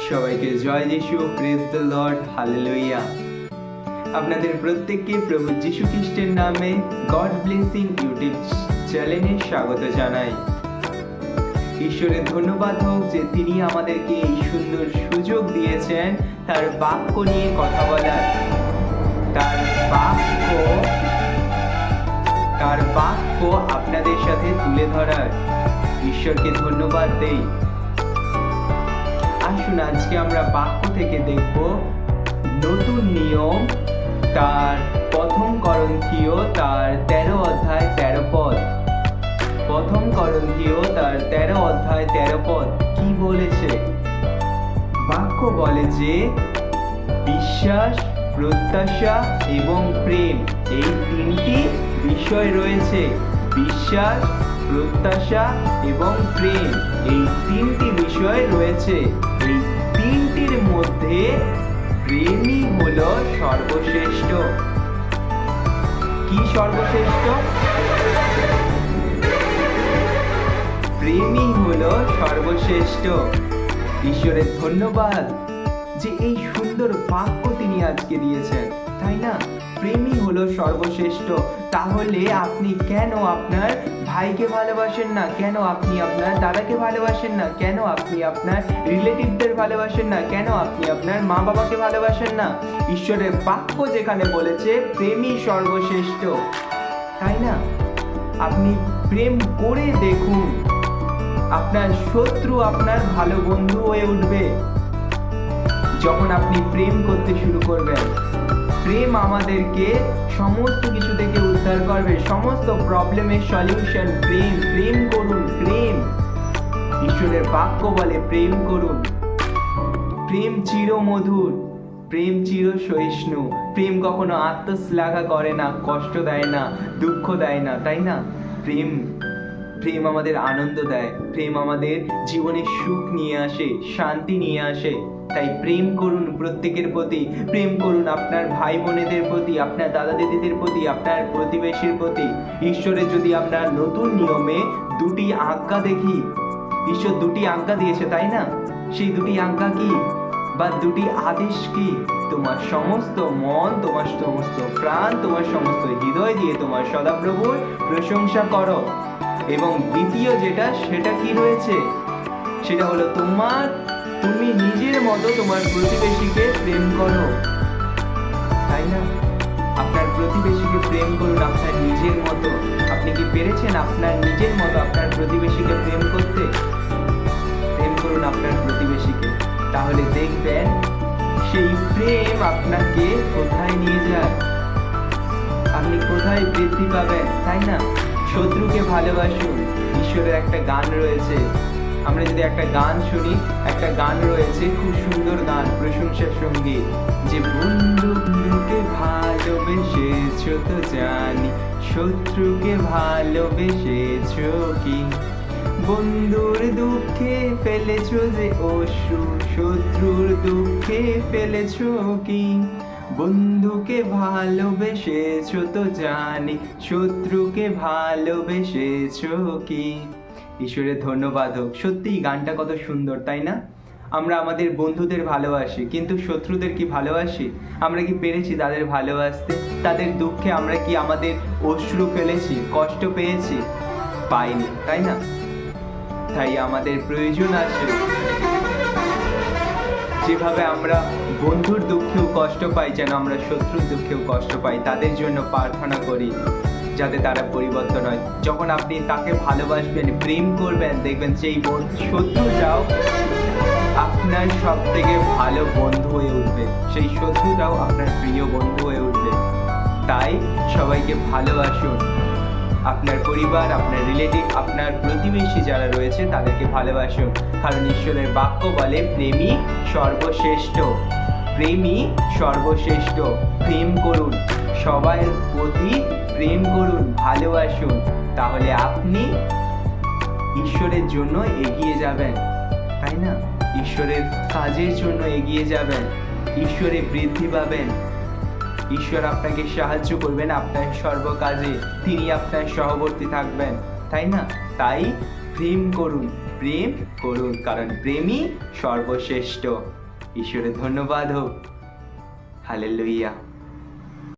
সবাইকে জয় যিশু, praise the Lord, hallelujah. আপনাদের প্রত্যেককে প্রভু যিশু খ্রিস্টের নামে গড ব্লেসিং ইউটিউব চ্যানেলে স্বাগত জানাই। ঈশ্বরের ধন্যবাদ হোক যে তিনি আমাদেরকে এই সুন্দর সুযোগ দিয়েছেন তার বাক্য নিয়ে কথা বলার, তার বাক্য আপনাদের সাথে তুলে ধরার। ঈশ্বরকে ধন্যবাদ দেই। আসুন আজকে আমরা বাক্য থেকে দেখব নতুন নিয়ম তার প্রথম করন্থীয় তার 13 অধ্যায় 13 পদ। প্রথম করন্থীয় তার 13 অধ্যায় 13 পদ কি বলেছে? বাক্য বলে যে বিশ্বাস, প্রত্যাশা এবং প্রেম, এই তিনটি বিষয় রয়েছে। বিশ্বাস, প্রত্যাশা এবং প্রেম, এই তিনটি বিষয় রয়েছে। এই তিনটির মধ্যে প্রেমই হলো সর্বশ্রেষ্ঠ। কি সর্বশ্রেষ্ঠ? প্রেমই হলো সর্বশ্রেষ্ঠ। ঈশ্বরের ধন্যবাদ যে এই সুন্দর বাক্য তিনি আজকে দিয়েছেন, তাই না? প্রেমই হলো সর্বশ্রেষ্ঠ। তাহলে আপনি কেন আপনার ভাইকে ভালোবাসেন না? কেন আপনি আপনার দাদাকে ভালোবাসেন না? কেন আপনি আপনার রিলেটিভদের ভালোবাসেন না? কেন আপনি আপনার মা বাবাকে ভালোবাসেন না? ঈশ্বরের বাক্য যেখানে বলেছে প্রেমই সর্বশ্রেষ্ঠ, তাই না? আপনি প্রেম করে দেখুন, আপনার শত্রু আপনার ভালো বন্ধু হয়ে উঠবে যখন আপনি প্রেম করতে শুরু করবেন। প্রেম আমাদেরকে সমস্ত কিছু থেকে উদ্ধার করবে, সমস্ত প্রবলেমের সলিউশন প্রেম। প্রেম করুন, প্রেম। ঈশ্বরের বাক্য বলে প্রেম করুন। প্রেম চিরমধুর, প্রেম চির সহিষ্ণু। প্রেম কখনো আত্মশ্লাঘা করে না, কষ্ট দেয় না, দুঃখ দেয় না, তাই না? প্রেম আমাদের আনন্দ দেয়। প্রেম আমাদের জীবনে সুখ নিয়ে আসে, শান্তি নিয়ে আসে। তাই প্রেম করুন প্রত্যেকের প্রতি। প্রেম করুন আপনার ভাই বোনেদের প্রতি, আপনার দাদা দিদিদের প্রতি, আপনার প্রতিবেশীর প্রতি। ঈশ্বরের যদি আমরা নতুন নিয়মে দুটি আজ্ঞা দেখি, ঈশ্বর দুটি আজ্ঞা দিয়েছে, তাই না? সেই দুটি আজ্ঞা কি বা দুটি আদেশ কি? তোমার সমস্ত মন, তোমার সমস্ত প্রাণ, তোমার সমস্ত হৃদয় দিয়ে তোমার সদাপ্রভুর প্রশংসা করো। এবং দ্বিতীয় যেটা, সেটা কি রয়েছে? সেটা হলো তুমি নিজের মতো তোমার প্রতিবেশীকে প্রেম করো, তাই না? আপনার প্রতিবেশীকে প্রেম করুন আপনার নিজের মতো। আপনি কি পেরেছেন আপনার নিজের মতো আপনার প্রতিবেশীকে প্রেম করতে? প্রেম করুন আপনার প্রতিবেশীকে, তাহলে দেখবেন সেই প্রেম আপনাকে কোথায় নিয়ে যায়, আপনি কোথায় বৃদ্ধি পাবেন, তাই না? শত্রুকে ভালোবাসুন। ঈশ্বরের একটা গান রয়েছে, আমরা যদি একটা গান শুনি, একটা গান রয়েছে, খুব সুন্দর গান, প্রশংসার সঙ্গীত, যে বন্ধুকে ভালোবেসেছো তো জানি, শত্রুকে ভালোবেসেছো কি? বন্ধুর দুঃখে ফেলেছো যে অশ্রু, শত্রুর দুঃখে ফেলেছো কি? বন্ধুকে ভালোবেসেছো তো জানি, শত্রুকে ভালোবেসেছো কি? ঈশ্বরের ধন্যবাদ হোক। সত্যি গানটা কত সুন্দর, তাই না? আমরা আমাদের বন্ধুদের ভালোবাসি, কিন্তু শত্রুদের কি ভালোবাসি? আমরা কি পেরেছি তাদের ভালোবাসতে? তাদের দুঃখে আমরা কি আমাদের অশ্রু ফেলেছি, কষ্ট পেয়েছি? পাইনি, তাই না? তাই আমাদের প্রয়োজন আছে, যেভাবে আমরা বন্ধুর দুঃখেও কষ্ট পাই, যেন আমরা শত্রুর দুঃখেও কষ্ট পাই। তাদের জন্য প্রার্থনা করি যাতে তারা পরিবর্তন হয়। যখন আপনি তাকে ভালোবাসবেন, প্রেম করবেন, দেখবেন সেই শত্রুটাও আপনার সব থেকে ভালো বন্ধু হয়ে উঠবে, সেই শত্রুটাও আপনার প্রিয় বন্ধু হয়ে উঠবে। তাই সবাইকে ভালোবাসুন। আপনার পরিবার, আপনার রিলেটিভ, আপনার প্রতিবেশী যারা রয়েছে তাদেরকে ভালোবাসুন, কারণ ঈশ্বরের বাক্য বলে প্রেমই সর্বশ্রেষ্ঠ। প্রেমই সর্বশ্রেষ্ঠ। প্রেম করুন, সবার প্রতি প্রেম করুন, ভালোবাসুন। তাহলে আপনি ঈশ্বরের জন্য এগিয়ে যাবেন, তাই না? ঈশ্বরের কাজের জন্য এগিয়ে যাবেন, ঈশ্বরে বৃদ্ধি পাবেন। ঈশ্বর আপনাকে সাহায্য করবেন আপনার সর্বকাজে, তিনি আপনার সহবর্তী থাকবেন, তাই না? তাই প্রেম করুন, প্রেম করুন, কারণ প্রেমই সর্বশ্রেষ্ঠ। ঈশ্বরের ধন্যবাদ হোক। হালেলুইয়া।